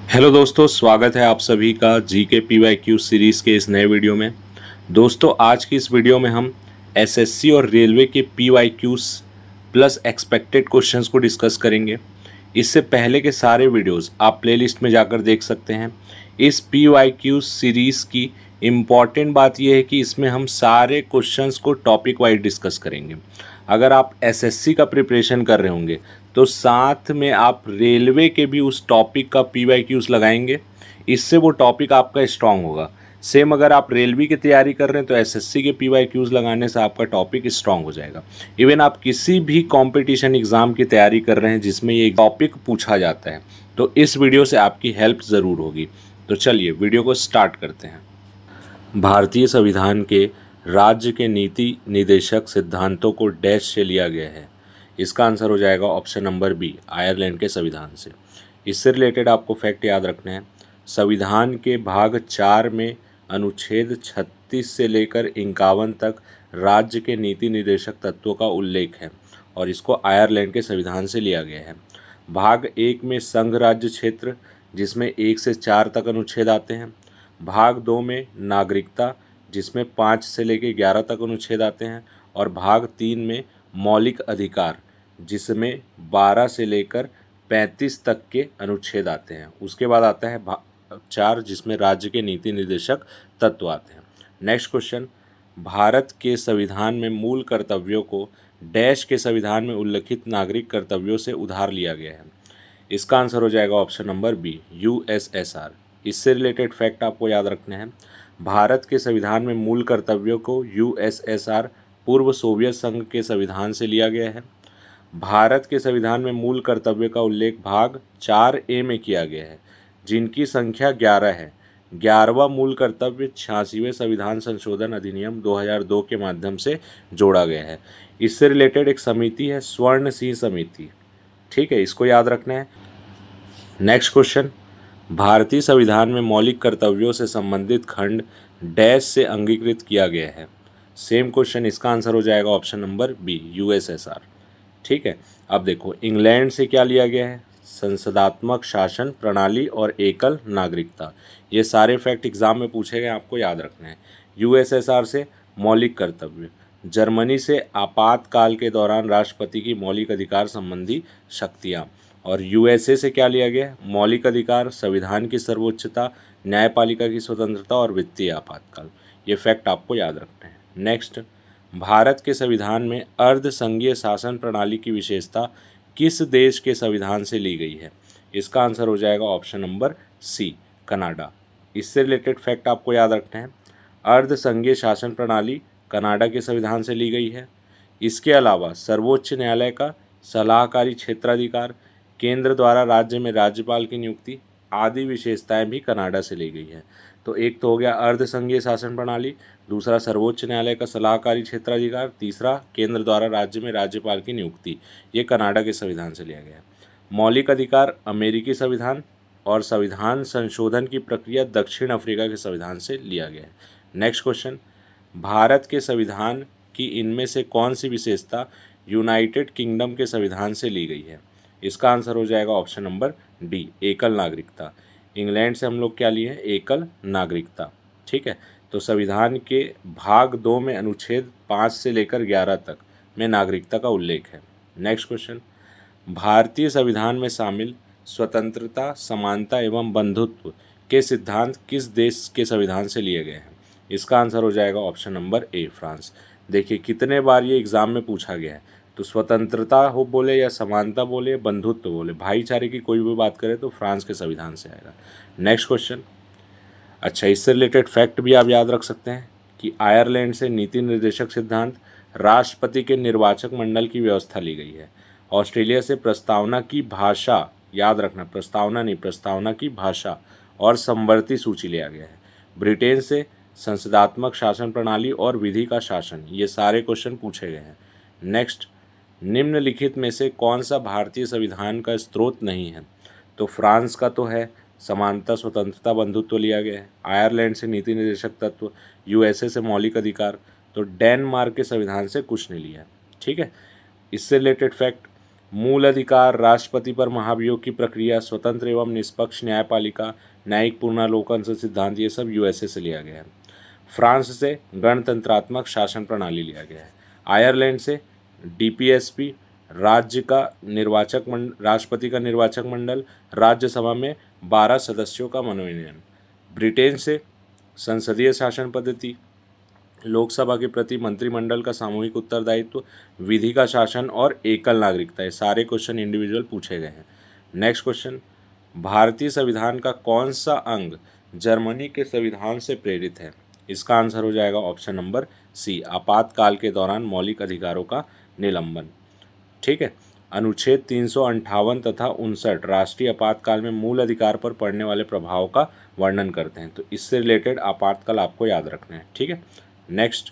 Hello दोस्तों, स्वागत है आप सभी का जीके पीवाईक्यू सीरीज़ के इस नए वीडियो में। दोस्तों, आज की इस वीडियो में हम एसएससी और रेलवे के पीवाईक्यूज प्लस एक्सपेक्टेड क्वेश्चंस को डिस्कस करेंगे। इससे पहले के सारे वीडियोस आप प्लेलिस्ट में जाकर देख सकते हैं। इस पीवाईक्यू सीरीज़ की इम्पॉर्टेंट बात यह है कि इसमें हम सारे क्वेश्चंस को टॉपिक वाइज डिस्कस करेंगे। अगर आप एसएससी का प्रिपरेशन कर रहे होंगे तो साथ में आप रेलवे के भी उस टॉपिक का पीवाईक्यूज लगाएंगे, इससे वो टॉपिक आपका स्ट्रांग होगा। सेम अगर आप रेलवे की तैयारी कर रहे हैं तो एसएससी के पीवाईक्यूज लगाने से आपका टॉपिक स्ट्रांग हो जाएगा। इवन आप किसी भी कंपटीशन एग्ज़ाम की तैयारी कर रहे हैं जिसमें ये टॉपिक पूछा जाता है तो इस वीडियो से आपकी हेल्प ज़रूर होगी। तो चलिए वीडियो को स्टार्ट करते हैं। भारतीय संविधान के राज्य के नीति निदेशक सिद्धांतों को डैश से लिया गया है। इसका आंसर हो जाएगा ऑप्शन नंबर बी, आयरलैंड के संविधान से। इससे रिलेटेड आपको फैक्ट याद रखना है। संविधान के भाग 4 में अनुच्छेद 36 से लेकर 51 तक राज्य के नीति निदेशक तत्वों का उल्लेख है और इसको आयरलैंड के संविधान से लिया गया है। भाग 1 में संघ राज्य क्षेत्र, जिसमें 1 से 4 तक अनुच्छेद आते हैं। भाग 2 में नागरिकता, जिसमें 5 से लेकर 11 तक अनुच्छेद आते हैं। और भाग 3 में मौलिक अधिकार, जिसमें 12 से लेकर 35 तक के अनुच्छेद आते हैं। उसके बाद आता है भाग 4, जिसमें राज्य के नीति निर्देशक तत्व आते हैं। नेक्स्ट क्वेश्चन, भारत के संविधान में मूल कर्तव्यों को डैश के संविधान में उल्लिखित नागरिक कर्तव्यों से उधार लिया गया है। इसका आंसर हो जाएगा ऑप्शन नंबर बी, यूएसएसआर। इससे रिलेटेड फैक्ट आपको याद रखने हैं। भारत के संविधान में मूल कर्तव्यों को यूएसएसआर पूर्व सोवियत संघ के संविधान से लिया गया है। भारत के संविधान में मूल कर्तव्य का उल्लेख भाग 4A में किया गया है, जिनकी संख्या 11 है। 11वां मूल कर्तव्य 86वें संविधान संशोधन अधिनियम 2002 के माध्यम से जोड़ा गया है। इससे रिलेटेड एक समिति है, स्वर्ण सिंह समिति। ठीक है, इसको याद रखना है। नेक्स्ट क्वेश्चन, भारतीय संविधान में मौलिक कर्तव्यों से संबंधित खंड डैश से अंगीकृत किया गया है। सेम क्वेश्चन, इसका आंसर हो जाएगा ऑप्शन नंबर बी, यूएसएसआर। ठीक है, अब देखो इंग्लैंड से क्या लिया गया है, संसदात्मक शासन प्रणाली और एकल नागरिकता। ये सारे फैक्ट एग्जाम में पूछे गए, आपको याद रखना है। यूएसएसआर से मौलिक कर्तव्य, जर्मनी से आपातकाल के दौरान राष्ट्रपति की मौलिक अधिकार संबंधी शक्तियाँ। और यूएसए से क्या लिया गया, मौलिक अधिकार, संविधान की सर्वोच्चता, न्यायपालिका की स्वतंत्रता और वित्तीय आपातकाल। ये फैक्ट आपको याद रखना है। नेक्स्ट, भारत के संविधान में अर्ध संघीय शासन प्रणाली की विशेषता किस देश के संविधान से ली गई है। इसका आंसर हो जाएगा ऑप्शन नंबर सी, कनाडा। इससे रिलेटेड फैक्ट आपको याद रखना है। अर्ध संघीय शासन प्रणाली कनाडा के संविधान से ली गई है। इसके अलावा सर्वोच्च न्यायालय का सलाहकारी क्षेत्राधिकार, केंद्र द्वारा राज्य में राज्यपाल की नियुक्ति आदि विशेषताएं भी कनाडा से ली गई है। तो एक तो हो गया अर्ध संघीय शासन प्रणाली, दूसरा सर्वोच्च न्यायालय का सलाहकारी क्षेत्राधिकार, तीसरा केंद्र द्वारा राज्य में राज्यपाल की नियुक्ति। ये कनाडा के संविधान से लिया गया है। मौलिक अधिकार अमेरिकी संविधान और संविधान संशोधन की प्रक्रिया दक्षिण अफ्रीका के संविधान से लिया गया है। नेक्स्ट क्वेश्चन, भारत के संविधान की इनमें से कौन सी विशेषता यूनाइटेड किंगडम के संविधान से ली गई है। इसका आंसर हो जाएगा ऑप्शन नंबर डी, एकल नागरिकता। इंग्लैंड से हम लोग क्या लिए हैं, एकल नागरिकता। ठीक है, तो संविधान के भाग 2 में अनुच्छेद 5 से लेकर 11 तक में नागरिकता का उल्लेख है। नेक्स्ट क्वेश्चन, भारतीय संविधान में शामिल स्वतंत्रता, समानता एवं बंधुत्व के सिद्धांत किस देश के संविधान से लिए गए हैं। इसका आंसर हो जाएगा ऑप्शन नंबर ए, फ्रांस। देखिए कितने बार ये एग्जाम में पूछा गया है, तो स्वतंत्रता हो बोले या समानता बोले, बंधुत्व बोले, भाईचारे की कोई भी बात करें तो फ्रांस के संविधान से आएगा। नेक्स्ट क्वेश्चन, अच्छा इससे रिलेटेड फैक्ट भी आप याद रख सकते हैं कि आयरलैंड से नीति निर्देशक सिद्धांत राष्ट्रपति के निर्वाचक मंडल की व्यवस्था ली गई है। ऑस्ट्रेलिया से प्रस्तावना की भाषा, याद रखना प्रस्तावना नहीं, प्रस्तावना की भाषा और समवर्ती सूची लिया गया है। ब्रिटेन से संसदात्मक शासन प्रणाली और विधि का शासन। ये सारे क्वेश्चन पूछे गए हैं। नेक्स्ट, निम्नलिखित में से कौन सा भारतीय संविधान का स्रोत नहीं है। तो फ्रांस का तो है, समानता, स्वतंत्रता, बंधुत्व लिया गया है। आयरलैंड से नीति निर्देशक तत्व, यूएसए से मौलिक अधिकार, तो डेनमार्क के संविधान से कुछ नहीं लिया है। ठीक है, इससे रिलेटेड फैक्ट, मूल अधिकार, राष्ट्रपति पर महाभियोग की प्रक्रिया, स्वतंत्र एवं निष्पक्ष न्यायपालिका, न्यायिक पुनरावलोकन से सिद्धांत, ये सब यूएसए से लिया गया है। फ्रांस से गणतंत्रात्मक शासन प्रणाली लिया गया है। आयरलैंड से डीपीएसपी, राज्य का निर्वाचक मंडल, राष्ट्रपति का निर्वाचक मंडल, राज्यसभा में 12 सदस्यों का मनोनयन। ब्रिटेन से संसदीय शासन पद्धति, लोकसभा के प्रति मंत्रिमंडल का सामूहिक उत्तरदायित्व, विधि का शासन और एकल नागरिकता। ये सारे क्वेश्चन इंडिविजुअल पूछे गए हैं। नेक्स्ट क्वेश्चन, भारतीय संविधान का कौन सा अंग जर्मनी के संविधान से प्रेरित है? इसका आंसर हो जाएगा ऑप्शन नंबर सी, आपातकाल के दौरान मौलिक अधिकारों का निलंबन। ठीक है, अनुच्छेद 358 तथा 59 राष्ट्रीय आपातकाल में मूल अधिकार पर पड़ने वाले प्रभाव का वर्णन करते हैं, तो इससे रिलेटेड आपातकाल आपको याद रखना है। ठीक है, नेक्स्ट,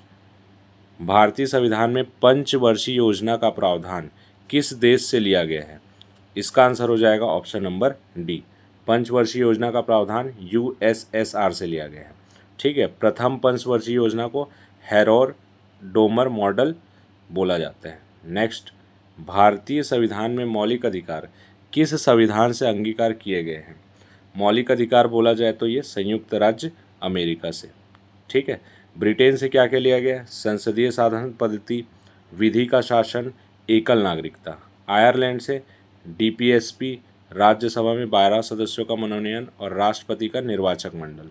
भारतीय संविधान में पंचवर्षीय योजना का प्रावधान किस देश से लिया गया है? इसका आंसर हो जाएगा ऑप्शन नंबर डी, पंचवर्षीय योजना का प्रावधान यूएसएसआर से लिया गया है। ठीक है, प्रथम पंचवर्षीय योजना को हैरोर डोमर मॉडल बोला जाता है। नेक्स्ट, भारतीय संविधान में मौलिक अधिकार किस संविधान से अंगीकार किए गए हैं? मौलिक अधिकार बोला जाए तो ये संयुक्त राज्य अमेरिका से। ठीक है, ब्रिटेन से क्या क्या लिया गया? संसदीय साधन पद्धति, विधि का शासन, एकल नागरिकता। आयरलैंड से डीपीएसपी, राज्यसभा में 12 सदस्यों का मनोनयन और राष्ट्रपति का निर्वाचक मंडल।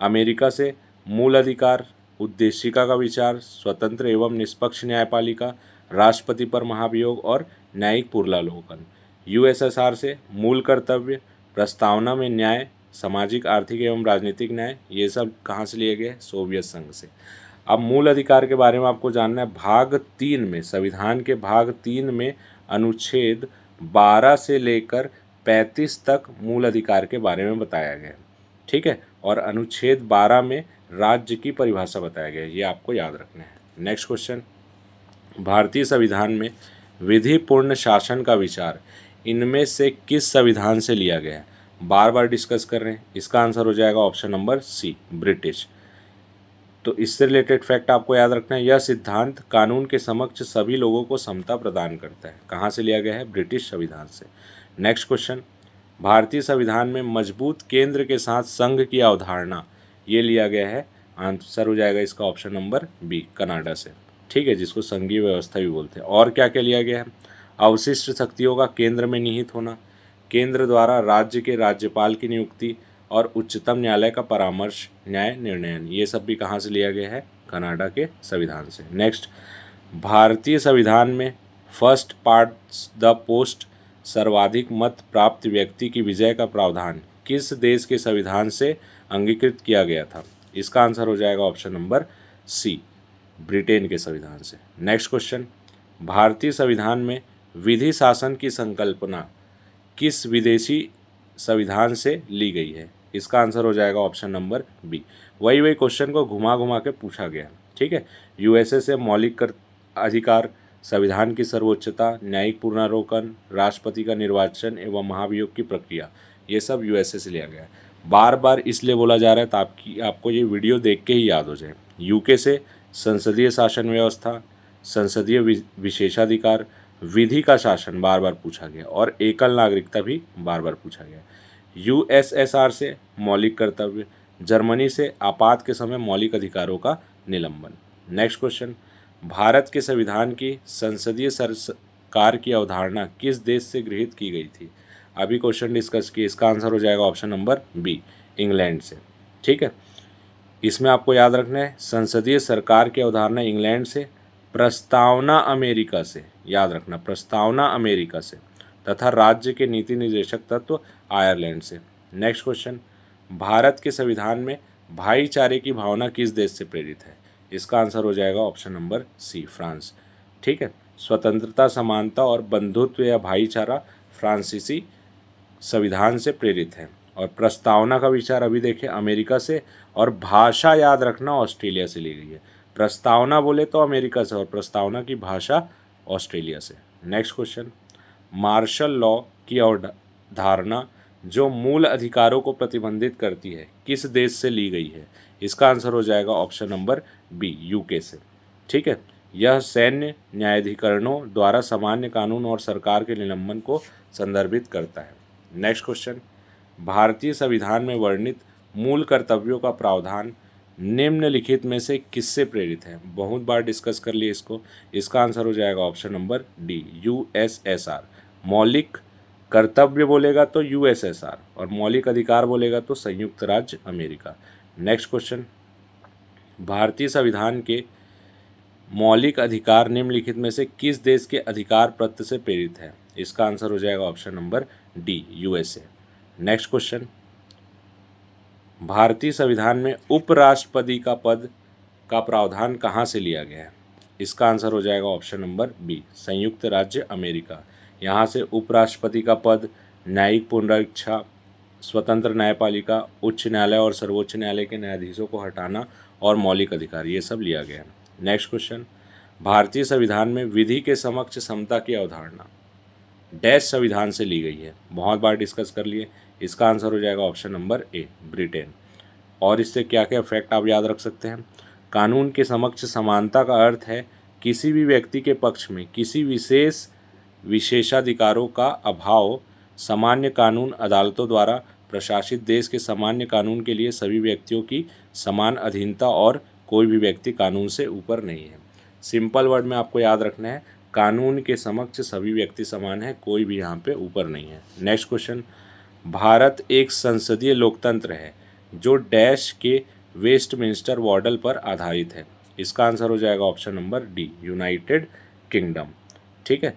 अमेरिका से मूल अधिकार, उद्देशिका का विचार, स्वतंत्र एवं निष्पक्ष न्यायपालिका, राष्ट्रपति पर महाभियोग और न्यायिक पुनरावलोकन। यूएसएसआर से मूल कर्तव्य, प्रस्तावना में न्याय, सामाजिक, आर्थिक एवं राजनीतिक न्याय। ये सब कहाँ से लिए गए? सोवियत संघ से। अब मूल अधिकार के बारे में आपको जानना है। भाग 3 में, संविधान के भाग 3 में अनुच्छेद 12 से लेकर 35 तक मूल अधिकार के बारे में बताया गया है। ठीक है, और अनुच्छेद 12 में राज्य की परिभाषा बताया गया है, ये आपको याद रखना है। नेक्स्ट क्वेश्चन, भारतीय संविधान में विधिपूर्ण शासन का विचार इनमें से किस संविधान से लिया गया है? बार बार डिस्कस कर रहे हैं, इसका आंसर हो जाएगा ऑप्शन नंबर सी, ब्रिटिश। तो इससे रिलेटेड फैक्ट आपको याद रखना है, यह सिद्धांत कानून के समक्ष सभी लोगों को समता प्रदान करता है। कहाँ से लिया गया है? ब्रिटिश संविधान से। नेक्स्ट क्वेश्चन, भारतीय संविधान में मजबूत केंद्र के साथ संघ की अवधारणा, ये लिया गया है। आंसर हो जाएगा इसका ऑप्शन नंबर बी, कनाडा से। ठीक है, जिसको संघीय व्यवस्था भी बोलते हैं। और क्या क्या लिया गया है? अवशिष्ट शक्तियों का केंद्र में निहित होना, केंद्र द्वारा राज्य के राज्यपाल की नियुक्ति और उच्चतम न्यायालय का परामर्श, न्याय निर्णयन। ये सब भी कहाँ से लिया गया है? कनाडा के संविधान से। नेक्स्ट, भारतीय संविधान में फर्स्ट पार्ट द पोस्ट, सर्वाधिक मत प्राप्त व्यक्ति की विजय का प्रावधान किस देश के संविधान से अंगीकृत किया गया था? इसका आंसर हो जाएगा ऑप्शन नंबर सी, ब्रिटेन के संविधान से। नेक्स्ट क्वेश्चन, भारतीय संविधान में विधि शासन की संकल्पना किस विदेशी संविधान से ली गई है? इसका आंसर हो जाएगा ऑप्शन नंबर बी। वही क्वेश्चन को घुमा घुमा के पूछा गया। ठीक है, यूएसए से मौलिक अधिकार, संविधान की सर्वोच्चता, न्यायिक पुनरावलोकन, राष्ट्रपति का निर्वाचन एवं महाभियोग की प्रक्रिया, ये सब यूएसए से लिया गया है। बार बार इसलिए बोला जा रहा है ताकि आपको ये वीडियो देख के ही याद हो जाए। यूके से संसदीय शासन व्यवस्था, संसदीय विशेषाधिकार, विधि का शासन बार बार पूछा गया और एकल नागरिकता भी बार बार पूछा गया। यूएसएसआर से मौलिक कर्तव्य, जर्मनी से आपात के समय मौलिक अधिकारों का निलंबन। नेक्स्ट क्वेश्चन, भारत के संविधान की संसदीय सरकार की अवधारणा किस देश से गृहीत की गई थी? अभी क्वेश्चन डिस्कस किए, इसका आंसर हो जाएगा ऑप्शन नंबर बी, इंग्लैंड से। ठीक है, इसमें आपको याद रखना है संसदीय सरकार की अवधारणा इंग्लैंड से, प्रस्तावना अमेरिका से, याद रखना प्रस्तावना अमेरिका से, तथा राज्य के नीति निर्देशक तत्व आयरलैंड से। नेक्स्ट क्वेश्चन, भारत के संविधान में भाईचारे की भावना किस देश से प्रेरित है? इसका आंसर हो जाएगा ऑप्शन नंबर सी, फ्रांस। ठीक है, स्वतंत्रता, समानता और बंधुत्व या भाईचारा फ्रांसीसी संविधान से प्रेरित है। और प्रस्तावना का विचार अभी देखें अमेरिका से, और भाषा याद रखना ऑस्ट्रेलिया से ली गई है। प्रस्तावना बोले तो अमेरिका से और प्रस्तावना की भाषा ऑस्ट्रेलिया से। नेक्स्ट क्वेश्चन, मार्शल लॉ की अवधारणा जो मूल अधिकारों को प्रतिबंधित करती है किस देश से ली गई है? इसका आंसर हो जाएगा ऑप्शन नंबर बी, यूके से। ठीक है, यह सैन्य न्यायाधिकरणों द्वारा सामान्य कानून और सरकार के निलंबन को संदर्भित करता है। नेक्स्ट क्वेश्चन, भारतीय संविधान में वर्णित मूल कर्तव्यों का प्रावधान निम्नलिखित में से किससे प्रेरित है? बहुत बार डिस्कस कर लिए इसको। इसका आंसर हो जाएगा ऑप्शन नंबर डी, यूएसएसआर। मौलिक कर्तव्य बोलेगा तो यूएसएसआर और मौलिक अधिकार बोलेगा तो संयुक्त राज्य अमेरिका। नेक्स्ट क्वेश्चन, भारतीय संविधान के मौलिक अधिकार निम्नलिखित में से किस देश के अधिकार पत्र से प्रेरित है? इसका आंसर हो जाएगा option number D, USA. Next question, भारतीय संविधान में उपराष्ट्रपति का पद का प्रावधान कहाँ से लिया गया है? इसका आंसर हो जाएगा ऑप्शन नंबर बी, संयुक्त राज्य अमेरिका। यहाँ से उपराष्ट्रपति का पद, न्यायिक पुनरीक्षा, स्वतंत्र न्यायपालिका, उच्च न्यायालय और सर्वोच्च न्यायालय के न्यायाधीशों को हटाना और मौलिक अधिकार, ये सब लिया गया है। नेक्स्ट क्वेश्चन, भारतीय संविधान में विधि के समक्ष समता की अवधारणा डैश संविधान से ली गई है? बहुत बार डिस्कस कर लिए। इसका आंसर हो जाएगा ऑप्शन नंबर ए, ब्रिटेन। और इससे क्या क्या फैक्ट आप याद रख सकते हैं? कानून के समक्ष समानता का अर्थ है किसी भी व्यक्ति के पक्ष में किसी विशेष विशेषाधिकारों का अभाव, सामान्य कानून अदालतों द्वारा प्रशासित देश के सामान्य कानून के लिए सभी व्यक्तियों की समान अधीनता और कोई भी व्यक्ति कानून से ऊपर नहीं है। सिंपल वर्ड में आपको याद रखना है, कानून के समक्ष सभी व्यक्ति समान है, कोई भी यहाँ पे ऊपर नहीं है। नेक्स्ट क्वेश्चन, भारत एक संसदीय लोकतंत्र है जो डैश के वेस्टमिंस्टर मॉडल पर आधारित है। इसका आंसर हो जाएगा option number D, United kingdom. ठीक है।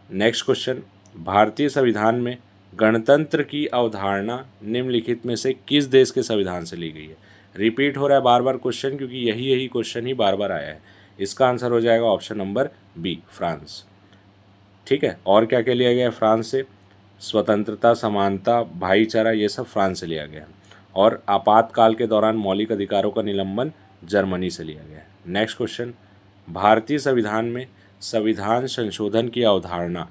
नेक्स्ट क्वेश्चन, भारतीय संविधान में गणतंत्र की अवधारणा निम्नलिखित में से किस देश के संविधान से ली गई है? रिपीट हो रहा है बार बार क्वेश्चन, क्योंकि यही क्वेश्चन ही बार बार आया है। इसका आंसर हो जाएगा ऑप्शन नंबर बी, फ्रांस। ठीक है। और क्या क्या लिया गया है फ्रांस से? स्वतंत्रता, समानता, भाईचारा, ये सब फ्रांस से लिया गया है। और आपातकाल के दौरान मौलिक अधिकारों का निलंबन जर्मनी से लिया गया है। नेक्स्ट क्वेश्चन, भारतीय संविधान में संविधान संशोधन की अवधारणा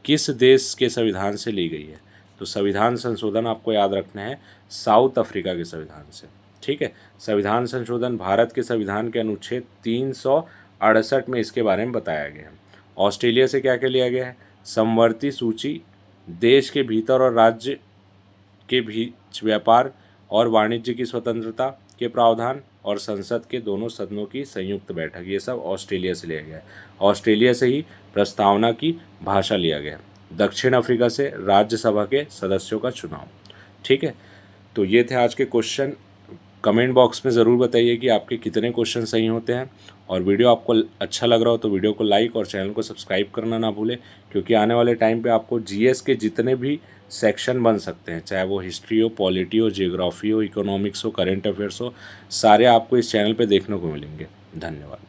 किस देश के संविधान से ली गई है? तो संविधान संशोधन आपको याद रखना है साउथ अफ्रीका के संविधान से। ठीक है। संविधान संशोधन भारत के संविधान के अनुच्छेद 368 में इसके बारे में बताया गया है। ऑस्ट्रेलिया से क्या क्या लिया गया है? समवर्ती सूची, देश के भीतर और राज्य के बीच व्यापार और वाणिज्य की स्वतंत्रता के प्रावधान और संसद के दोनों सदनों की संयुक्त बैठक, ये सब ऑस्ट्रेलिया से लिया गया है। ऑस्ट्रेलिया से ही प्रस्तावना की भाषा लिया गया। दक्षिण अफ्रीका से राज्यसभा के सदस्यों का चुनाव। ठीक है। तो ये थे आज के क्वेश्चन। कमेंट बॉक्स में ज़रूर बताइए कि आपके कितने क्वेश्चन सही होते हैं, और वीडियो आपको अच्छा लग रहा हो तो वीडियो को लाइक और चैनल को सब्सक्राइब करना ना भूलें, क्योंकि आने वाले टाइम पे आपको जीएस के जितने भी सेक्शन बन सकते हैं, चाहे वो हिस्ट्री हो, पॉलिटी हो, जियोग्राफी हो, इकोनॉमिक्स हो, करंट अफेयर्स हो, सारे आपको इस चैनल पे देखने को मिलेंगे। धन्यवाद।